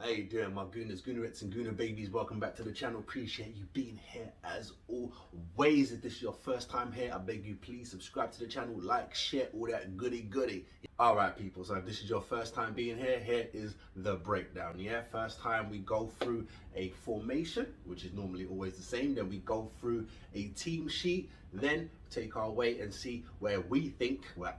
How you doing, my Gooners, Goonerettes and Gooner babies? Welcome back to the channel. Appreciate you being here as always. If this is your first time here, I beg you please subscribe to the channel, like, share, all that goody. Alright people, so if this is your first time being here, here is the breakdown. Yeah, first time we go through a formation, which is normally always the same. Then we go through a team sheet, then take our way and see where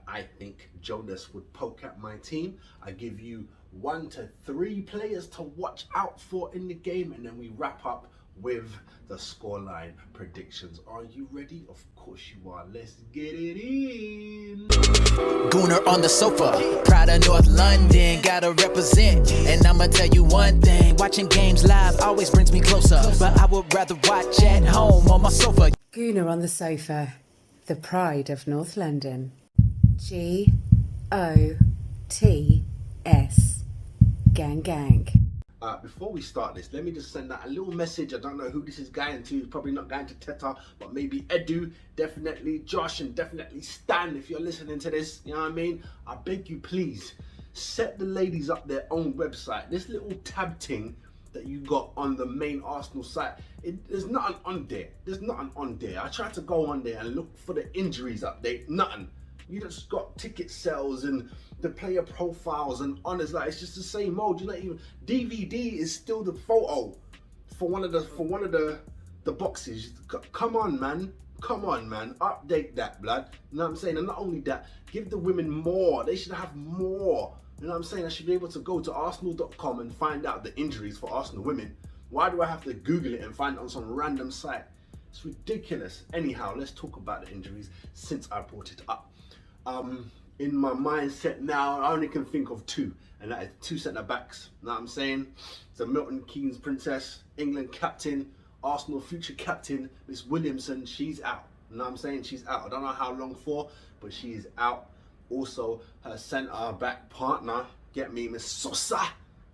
I think Jonas would poke at my team. I give you 1 to 3 players to watch out for in the game, and then we wrap up with the scoreline predictions. Are you ready? Of course you are. Let's get it in. Gooner on the sofa, proud of North London, gotta represent. And I'ma tell you one thing, watching games live always brings me closer, but I would rather watch at home on my sofa. Gooner on the sofa, the pride of North London. GOTS. Gang. Before we start this, let me just send out a little message. I don't know who this is going to. It's probably not going to Teta, but maybe Edu, definitely Josh, and definitely Stan. If you're listening to this, you know what I mean? I beg you, please, set the ladies up their own website. This little tab thing that you got on the main Arsenal site, there's nothing on there. There's nothing on there. I tried to go on there and look for the injuries update. Nothing. You just got ticket sales and the player profiles and honors. Like, it's just the same mode. You're not even DVD is still the photo for one of the boxes. Come on, man. Update that, blood. You know what I'm saying? And not only that, give the women more. They should have more. You know what I'm saying? I should be able to go to arsenal.com and find out the injuries for Arsenal women. Why do I have to Google it and find it on some random site? It's ridiculous. Anyhow, let's talk about the injuries since I brought it up. In my mindset now, I only can think of 2, and that is 2 centre backs. You know what I'm saying? So Milton Keynes princess, England captain, Arsenal future captain, Miss Williamson, she's out. You know what I'm saying? She's out. I don't know how long for, but she is out. Also, her centre back partner, get me, Miss Sosa.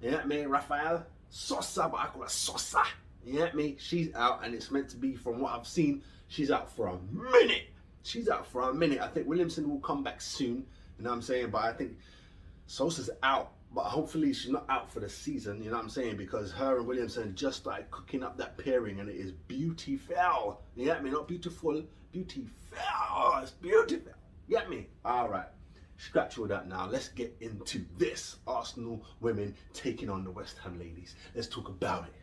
You get me? Rafael Sosa, but I call her Sosa. You get me? She's out, and it's meant to be, from what I've seen, she's out for a minute. I think Williamson will come back soon, you know what I'm saying? But I think Sosa's out, but hopefully she's not out for the season, you know what I'm saying? Because her and Williamson just started cooking up that pairing, and it is beautiful. You get me? Not beautiful, beautiful. It's beautiful. You get me? All right. Scratch all that now. Let's get into this. Arsenal women taking on the West Ham ladies. Let's talk about it.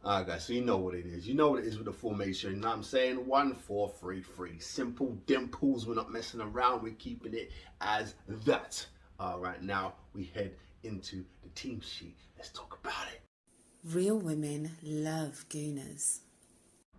Alright guys, so you know what it is. You know what it is with the formation. You know what I'm saying? 1-4-3-3. Simple dimples. We're not messing around. We're keeping it as that. Alright, now we head into the team sheet. Let's talk about it. Real women love Gooners.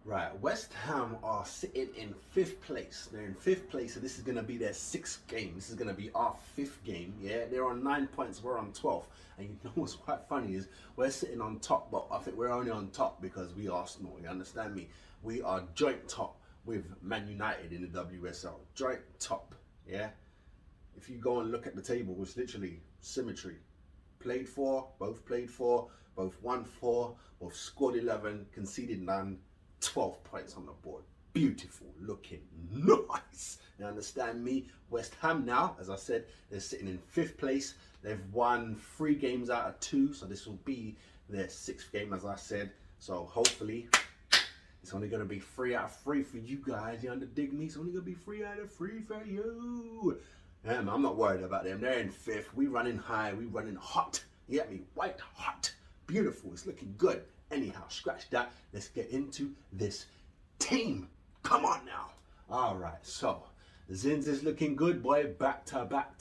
Right, West Ham are sitting in 5th place. They're in 5th place, so this is going to be their 6th game. This is going to be our 5th game, yeah? They're on 9 points, we're on 12. And you know what's quite funny is we're sitting on top, but I think we're only on top because we Arsenal, you understand me? We are joint top with Man United in the WSL. Joint top, yeah? If you go and look at the table, it's literally symmetry. Played 4, both won 4, both scored 11, conceded none. 12 points on the board. Beautiful, looking nice. You understand me? West Ham now, as I said, they're sitting in 5th place. They've won 3 games out of 2, so this will be their 6th game, as I said. So hopefully, it's only going to be 3 out of 3 for you guys. You dig me? It's only going to be 3 out of 3 for you. I'm not worried about them. They're in 5th. We running high. We running hot. You get me? White hot. Beautiful. It's looking good. Anyhow, scratch that. Let's get into this team. Come on now. All right, so Zins is looking good, boy. Back to back.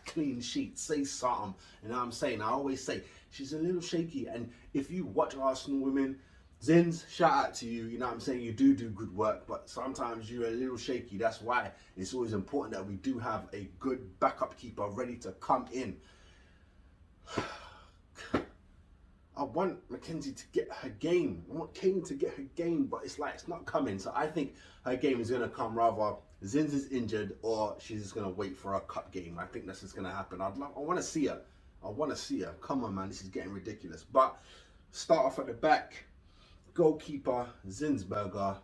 Clean sheet. Say something. You know what I'm saying? I always say she's a little shaky. And if you watch Arsenal women, Zins, shout out to you. You know what I'm saying? You do good work, but sometimes you're a little shaky. That's why it's always important that we do have a good backup keeper ready to come in. I want Mackenzie to get her game. I want Kane to get her game, but it's like it's not coming. So I think her game is going to come rather Zins is injured or she's just going to wait for a cup game. I think that's just going to happen. I want to see her. Come on, man. This is getting ridiculous. But start off at the back. Goalkeeper, Zinsberger.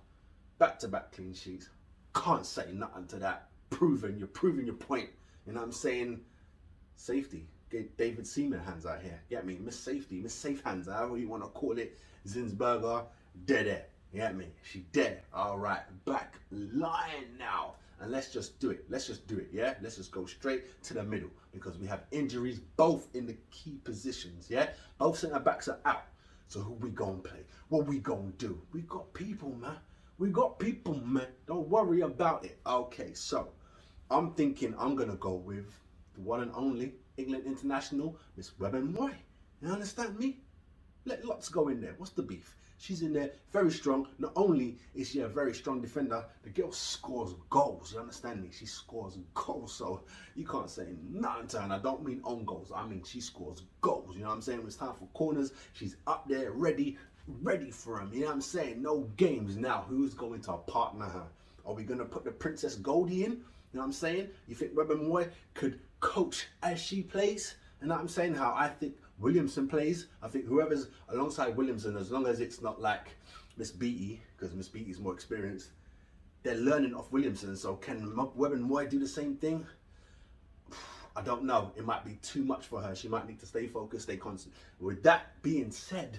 Back-to-back clean sheets. Can't say nothing to that. You're proving your point. You know what I'm saying? Safety. get David Seaman hands out here. Get me? Miss Safety, Miss Safe hands, however you want to call it. Zinsberger, dead. Get me? She dead. All right, back line now. And let's just do it. Let's just do it, yeah? Let's just go straight to the middle because we have injuries both in the key positions, yeah? Both centre backs are out. So who we gonna play? What we gonna do? We got people, man. We got people, man. Don't worry about it. Okay, so I'm thinking I'm gonna go with the one and only England international, Miss Webber-Moy. You understand me? Let lots go in there. What's the beef? She's in there, very strong. Not only is she a very strong defender, the girl scores goals. You understand me? She scores goals, so you can't say nothing to her. And I don't mean own goals. I mean she scores goals. You know what I'm saying? When it's time for corners, she's up there, ready for them. You know what I'm saying? No games now. Who's going to partner her? Are we going to put the Princess Goldie in? You know what I'm saying? You think Webber-Moy could coach as she plays? You know what I'm saying? How I think Williamson plays. I think whoever's alongside Williamson, as long as it's not like Miss Beattie, because Miss Beattie's more experienced, they're learning off Williamson. So can Webber-Moy do the same thing? I don't know. It might be too much for her. She might need to stay focused, stay constant. With that being said,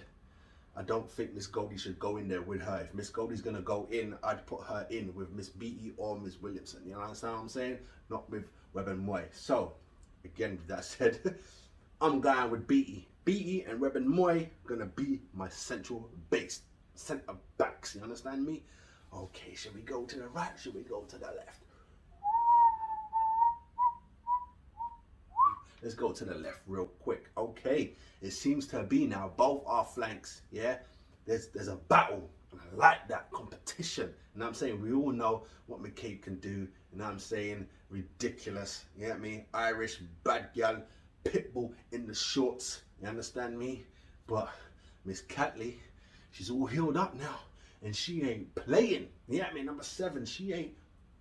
I don't think Miss Goldie should go in there with her. If Miss Goldie's gonna go in, I'd put her in with Miss Beattie or Miss Williamson. You know what I'm saying? Not with Webber-Moy. So again, with that said, I'm going with Beattie. Beattie and Webber-Moy gonna be my central base, centre backs. You understand me? Okay, should we go to the right? Should we go to the left? Let's go to the left real quick. Okay, it seems to be now both our flanks. Yeah, there's a battle. And I like that competition. You know what I'm saying? We all know what McCabe can do. You know what I'm saying? Ridiculous. You get me? Irish bad gal. Pitbull in the shorts, you understand me? But Miss Catley, she's all healed up now and she ain't playing. You get me? Number 7, she ain't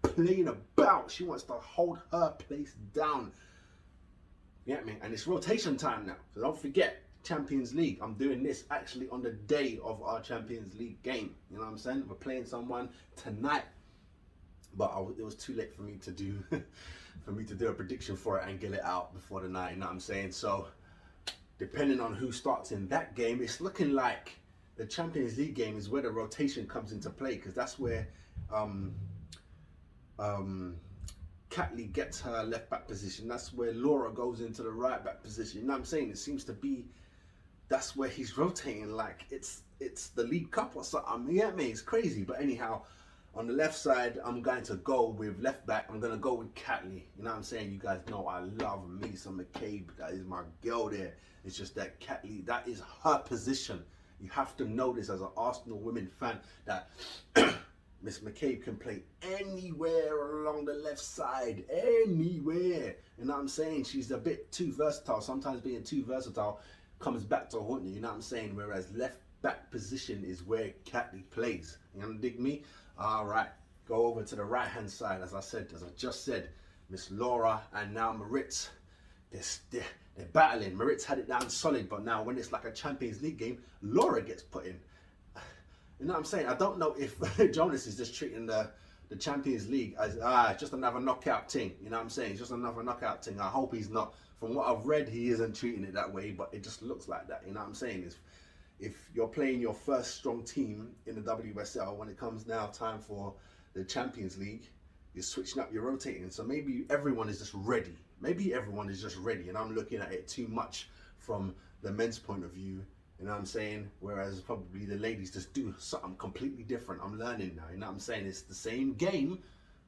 playing about. She wants to hold her place down. You get me? And it's rotation time now, so don't forget Champions League. I'm doing this actually on the day of our Champions League game. You know what I'm saying? We're playing someone tonight, but it was too late for me to do a prediction for it and get it out before the night. You know what I'm saying? So depending on who starts in that game, it's looking like the Champions League game is where the rotation comes into play, because that's where Catley gets her left back position. That's where Laura goes into the right back position. You know what I'm saying? It seems to be that's where he's rotating like it's the League Cup or something. You get me? It's crazy. But anyhow, on the left side, I'm going to go with left back. I'm going to go with Catley. You know what I'm saying? You guys know I love me some McCabe. That is my girl there. It's just that Catley, that is her position. You have to know this as an Arsenal women fan, that Miss McCabe can play anywhere along the left side. Anywhere. You know what I'm saying? She's a bit too versatile. Sometimes being too versatile comes back to haunt you. You know what I'm saying? Whereas left back position is where Catley plays. You know, dig me? All right, go over to the right hand side. As I just said, Miss Laura and now Maritz, they're battling. Maritz had it down solid, but now when it's like a Champions League game, Laura gets put in. You know what I'm saying? I don't know if Jonas is just treating the Champions League as just another knockout thing. You know what I'm saying? It's just another knockout thing. I hope he's not. From what I've read, he isn't treating it that way, but it just looks like that. You know what I'm saying? If you're playing your first strong team in the WSL, when it comes now time for the Champions League, you're switching up, you're rotating. So maybe everyone is just ready. Maybe everyone is just ready, and I'm looking at it too much from the men's point of view. You know what I'm saying? Whereas probably the ladies just do something completely different. I'm learning now. You know what I'm saying? It's the same game,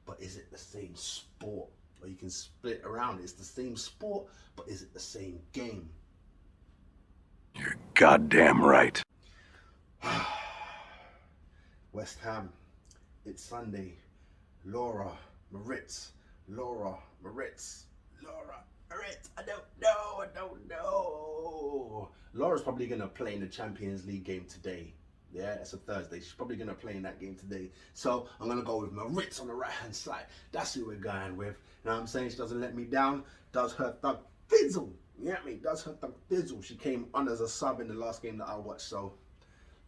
but is it the same sport? Or you can split around. It's the same sport, but is it the same game? You're goddamn right. West Ham, it's Sunday. Laura Maritz. I don't know. Laura's probably going to play in the Champions League game today. Yeah, it's a Thursday. She's probably going to play in that game today. So I'm going to go with Maritz on the right-hand side. That's who we're going with. You know what I'm saying? She doesn't let me down. Does her thug fizzle. You get me? Does her thug fizzle. She came on as a sub in the last game that I watched. So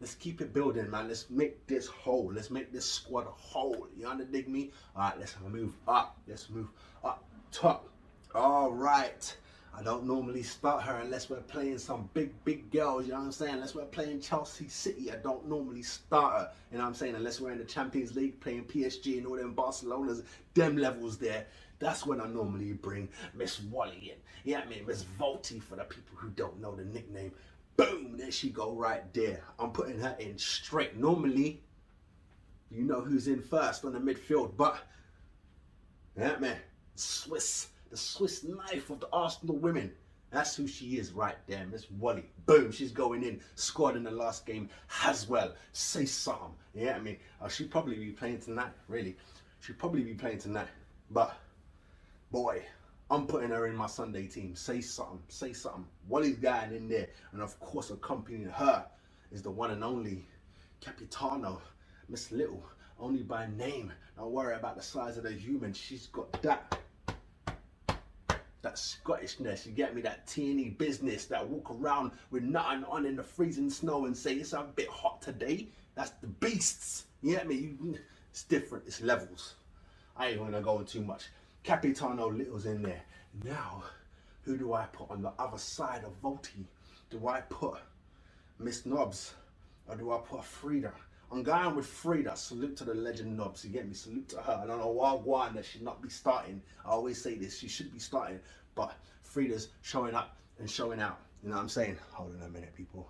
let's keep it building, man. Let's make this whole. Let's make this squad whole. You underdig me? All right, let's move up. Let's move up top. All right. I don't normally start her unless we're playing some big girls, you know what I'm saying? Unless we're playing Chelsea City, I don't normally start her, you know what I'm saying? Unless we're in the Champions League playing PSG and all them Barcelona's, them levels there. That's when I normally bring Miss Wally in. Yeah, I mean, Miss Volty for the people who don't know the nickname. Boom, there she go right there. I'm putting her in straight. Normally, you know who's in first on the midfield, but yeah, man, the Swiss knife of the Arsenal women. That's who she is right there, Miss Wally. Boom, she's going in, scored in the last game as well. Say something. Yeah, I mean, she'll probably be playing tonight, really. She'll probably be playing tonight, but boy, I'm putting her in my Sunday team. Say something, say something. Wally's going in there, and of course accompanying her is the one and only Capitano, Miss Little, only by name. Don't worry about the size of the human. She's got that Scottishness, you get me, that teeny business, that walk around with nothing on in the freezing snow and say it's a bit hot today. That's the beasts, you get me? It's different, it's levels. I ain't gonna go into too much. Capitano Little's in there. Now, who do I put on the other side of Volty? Do I put Miss Nobbs or do I put Frida? I'm going with Frida. Salute to the legend Nobbs. You get me? Salute to her. I don't know why that should not be starting. I always say this. She should be starting. But Frida's showing up and showing out. You know what I'm saying? Hold on a minute, people.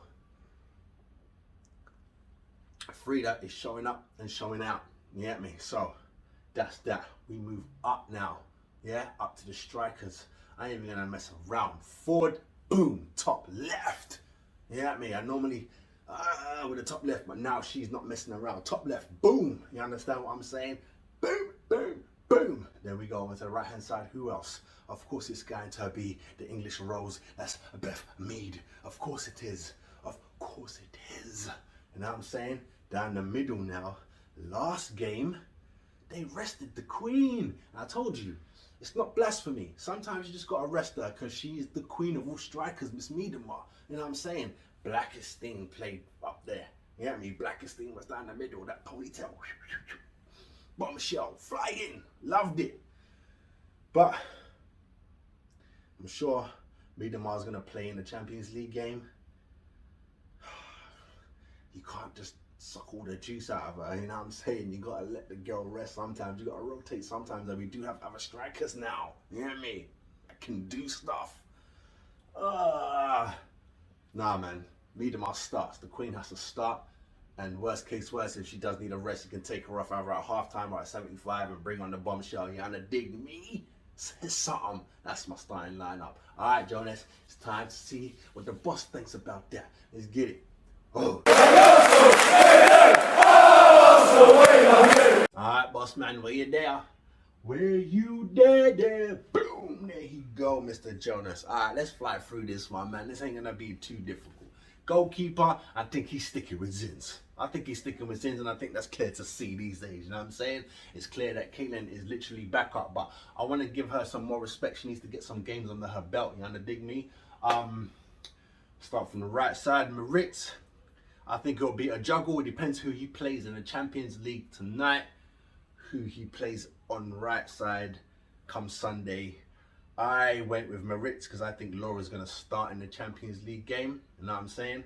Frida is showing up and showing out. You get me? So, that's that. We move up now. Yeah? Up to the strikers. I ain't even going to mess around. Forward. Boom. Top left. You get me? I normally... with the top left, but now she's not messing around. Top left, boom. You understand what I'm saying? Boom, boom, boom. There we go. Onto the right hand side. Who else? Of course it's going to be the English Rose. That's Beth Mead. Of course it is. Of course it is. You know what I'm saying? Down the middle now. Last game, they rested the Queen. I told you, it's not blasphemy. Sometimes you just got to rest her because she is the queen of all strikers, Miss Miedemar. You know what I'm saying? Blackest thing played up there. You know me? Blackest thing was down the middle, that ponytail. Bombshell, fly in. Loved it. But I'm sure Miedemar's going to play in the Champions League game. You can't just suck all the juice out of her, you know what I'm saying? You got to let the girl rest sometimes. You got to rotate sometimes. And we do have other strikers now. You know what I mean? That can do stuff. Nah, man. Miedemar starts. The Queen has to start. And worst case worst, if she does need a rest, you can take her off either at halftime or at 75 and bring on the bombshell. You wanna dig me? Say something. That's my starting lineup. All right, Jonas. It's time to see what the boss thinks about that. Let's get it. Oh. All right, boss man. Where you there? Where you there? Boom. There you go, Mr. Jonas. All right, let's fly through this one, man. This ain't gonna be too difficult. Goalkeeper, I think he's sticking with Zins. And I think that's clear to see these days, you know what I'm saying? It's clear that Caitlin is literally back up, but I want to give her some more respect. She needs to get some games under her belt, you dig me? Start from the right side, Maritz. I think it'll be a juggle. It depends who he plays in the Champions League tonight, who he plays on the right side come Sunday. I went with Maritz because I think Laura's going to start in the Champions League game. You know what I'm saying?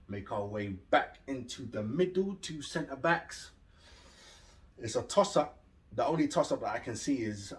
Make our way back into the middle, two centre backs. It's a toss-up. The only toss-up that I can see is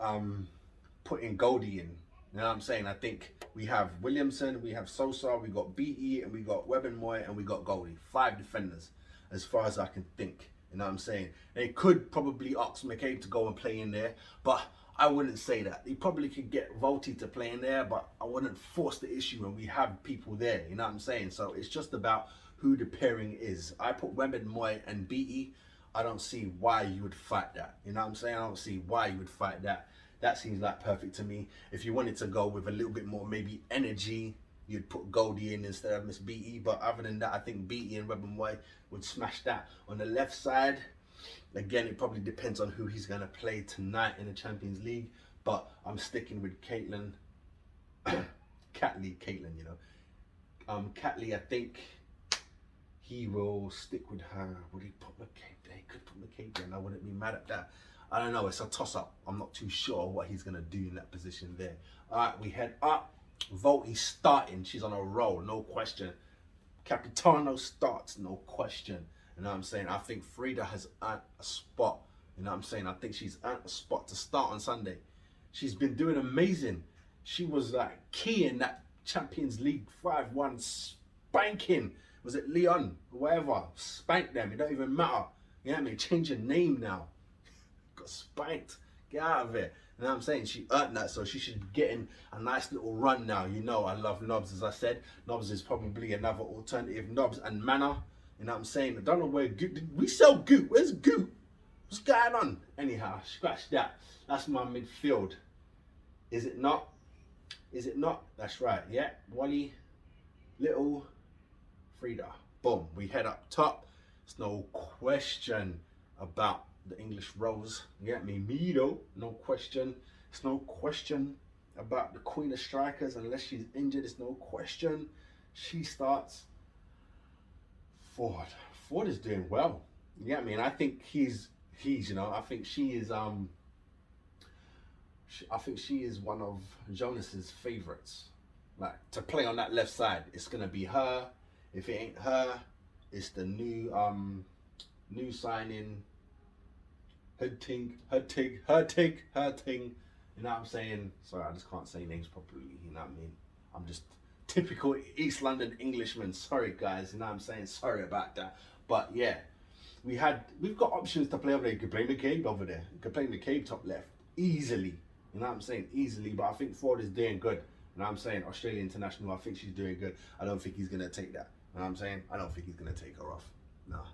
putting Goldie in. You know what I'm saying? I think we have Williamson, we have Sosa, we got BE, and we got Webbenmoy, and we got Goldie. 5 defenders, as far as I can think. You know what I'm saying? They could probably ask McCabe to go and play in there, but I wouldn't say that. He probably could get Volty to play in there, but I wouldn't force the issue when we have people there. You know what I'm saying? So it's just about who the pairing is. I put Wembenmoy and BE. I don't see why you would fight that. You know what I'm saying? I don't see why you would fight that. That seems like perfect to me. If you wanted to go with a little bit more maybe energy, you'd put Goldie in instead of Miss BE. But other than that, I think BE and Wembenmoy would smash that. On the left side, again, it probably depends on who he's going to play tonight in the Champions League. But I'm sticking with Caitlin. Caitlin, you know. Catley, I think he will stick with her. Would he put McCabe there? He could put McCabe there, and I wouldn't be mad at that. I don't know. It's a toss-up. I'm not too sure what he's going to do in that position there. All right, we head up. Vote, he's starting. She's on a roll, no question. Capitano starts, no question. You know what I'm saying? I think Frida has earned a spot. You know what I'm saying? I think she's earned a spot to start on Sunday. She's been doing amazing. She was like key in that Champions League 5-1 spanking. Was it Leon? Whatever. Spanked them. It don't even matter. You know what I mean? Change your name now. Got spanked. Get out of it. You know what I'm saying? She earned that, so she should be getting a nice little run now. You know I love Nobbs, as I said. Nobbs is probably another alternative. Nobbs and Manor. You know what I'm saying? I don't know where Goot... We sell Goot. Where's Goot? What's going on? Anyhow, scratch that. That's my midfield. Is it not? Is it not? That's right. Yeah. Wally, Little, Frida. Boom. We head up top. There's no question about the English Rose. You get me? Mido. No question. There's no question about the Queen of Strikers unless she's injured. There's no question. She starts. Ford. Ford is doing well. You get me? And I think he's you know, I think she is I think she is one of Jonas's favorites. Like to play on that left side, it's gonna be her. If it ain't her, it's the new signing. Her ting. You know what I'm saying? Sorry, I just can't say names properly. You know what I mean? I'm just typical East London Englishman. Sorry, guys. You know what I'm saying? Sorry about that. But yeah, we've got options to play over there. You could play McCabe over there. You could play McCabe top left easily. You know what I'm saying? Easily. But I think Ford is doing good. You know what I'm saying? Australian international. I think she's doing good. I don't think he's gonna take that. You know what I'm saying? I don't think he's gonna take her off. Nah.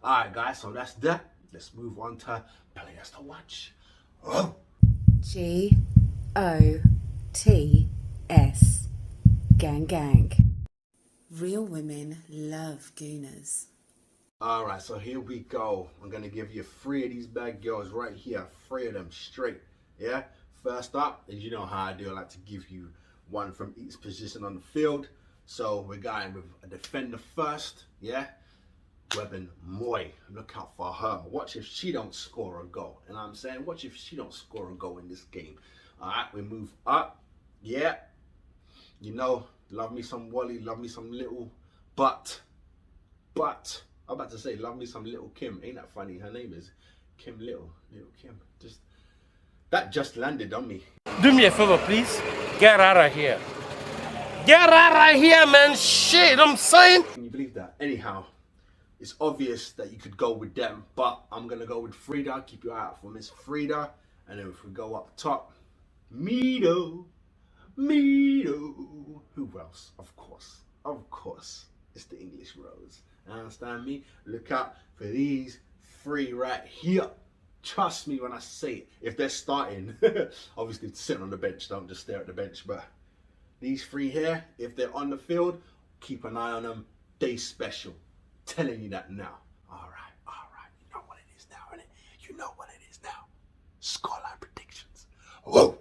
All right, guys. So that's that. Let's move on to players to watch. Oh. GOTS. Gang gang. Real women love Gooners. All right, so here we go. I'm gonna give you 3 of these bad girls right here. 3 of them straight. Yeah. First up, as you know how I do, I like to give you one from each position on the field. So we're going with a defender first. Yeah. Webben Moy. Look out for her. Watch if she don't score a goal. You know what I'm saying? Watch if she don't score a goal in this game. All right, we move up. Yeah. You know, love me some Wally, love me some Little. But, I'm about to say, love me some Little Kim. Ain't that funny? Her name is Kim Little. Little Kim. That just landed on me. Do me a favor, please. Get out of here. Get out of here, man. Shit, I'm saying. Can you believe that? Anyhow, it's obvious that you could go with them, but I'm going to go with Frida. Keep your eye out for Miss Frida. And then if we go up top, Mido. Who else? Of course, it's the English Rose. You understand me? Look out for these 3 right here. Trust me when I say it. If they're starting, obviously sitting on the bench, don't just stare at the bench. But these 3 here, if they're on the field, keep an eye on them. They special. Telling you that now. All right. You know what it is now, innit? You know what it is now. Scoreline predictions. Whoa.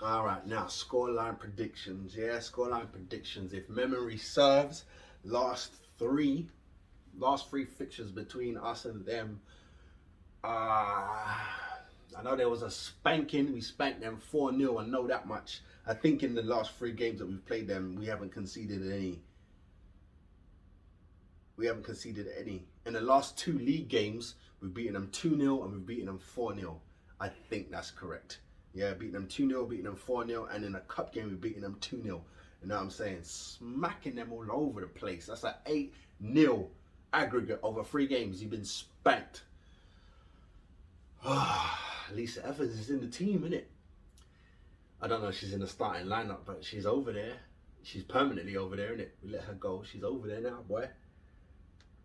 All right, now scoreline predictions. Yeah, scoreline predictions. If memory serves, last three fixtures between us and them. I know there was a spanking. We spanked them 4-0. I know that much. I think in the last 3 games that we've played them, we haven't conceded any. In the last 2 league games, we've beaten them 2-0 and we've beaten them 4-0. I think that's correct. Yeah, beating them 2-0, beating them 4-0, and in a cup game, we're beating them 2-0. You know what I'm saying? Smacking them all over the place. That's an 8-0 aggregate over 3 games. You've been spanked. Lisa Evans is in the team, innit? I don't know if she's in the starting lineup, but she's over there. She's permanently over there, innit? We let her go. She's over there now, boy.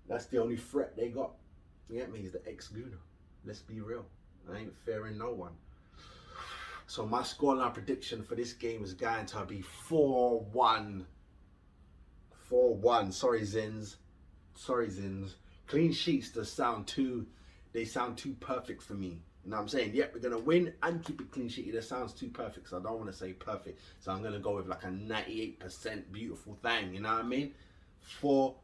That's the only threat they got. You get me? He's the ex-Gooner. Let's be real. I ain't fearing no one. So my scoreline prediction for this game is going to be 4-1. 4-1. Sorry, Zins. Clean sheets they sound too perfect for me. You know what I'm saying? Yep, we're going to win and keep it clean sheet. That sounds too perfect, so I don't want to say perfect. So I'm going to go with like a 98% beautiful thing, you know what I mean? 4-1.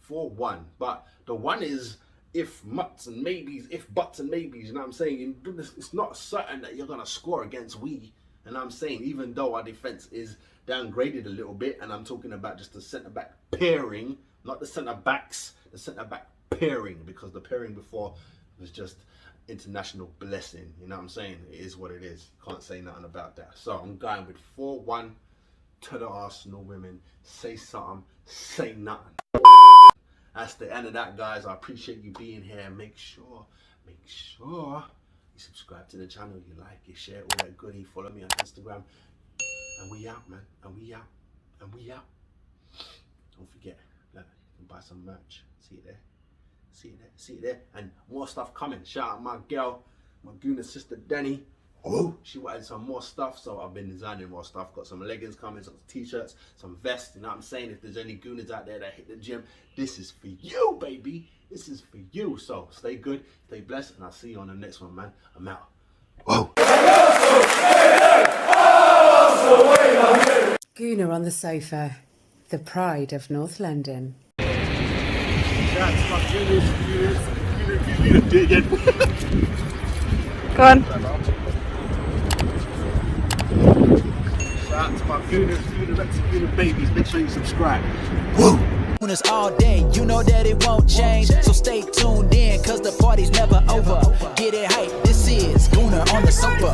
4-1. But the one is if buts and maybes, you know what I'm saying? It's not certain that you're going to score against we. And I'm saying, even though our defense is downgraded a little bit, and I'm talking about just the centre-back pairing, not the centre-backs, the centre-back pairing, because the pairing before was just international blessing. You know what I'm saying? It is what it is. Can't say nothing about that. So I'm going with 4-1 to the Arsenal women. Say something, say nothing. That's the end of that, guys. I appreciate you being here. Make sure you subscribe to the channel, you like, you share, all that goodie. Follow me on Instagram. And we out, man. And we out. Don't forget, look, you can buy some merch. See it there. And more stuff coming. Shout out my girl, my Gooner sister Denny. Oh, she wanted some more stuff, so I've been designing more stuff. Got some leggings coming, some t-shirts, some vests. You know what I'm saying? If there's any Gooners out there that hit the gym, this is for you, baby. This is for you. So stay good, stay blessed, and I'll see you on the next one, man. I'm out. Whoa. Gooner on the sofa, the pride of North London. That's my Gooner. Do it again. Go on. Shout out to my Gooner babies. Make sure you subscribe. Gooners all day, you know that it won't change. So stay tuned in, cause the party's never over. Get it hype, this is Gooner on the sofa.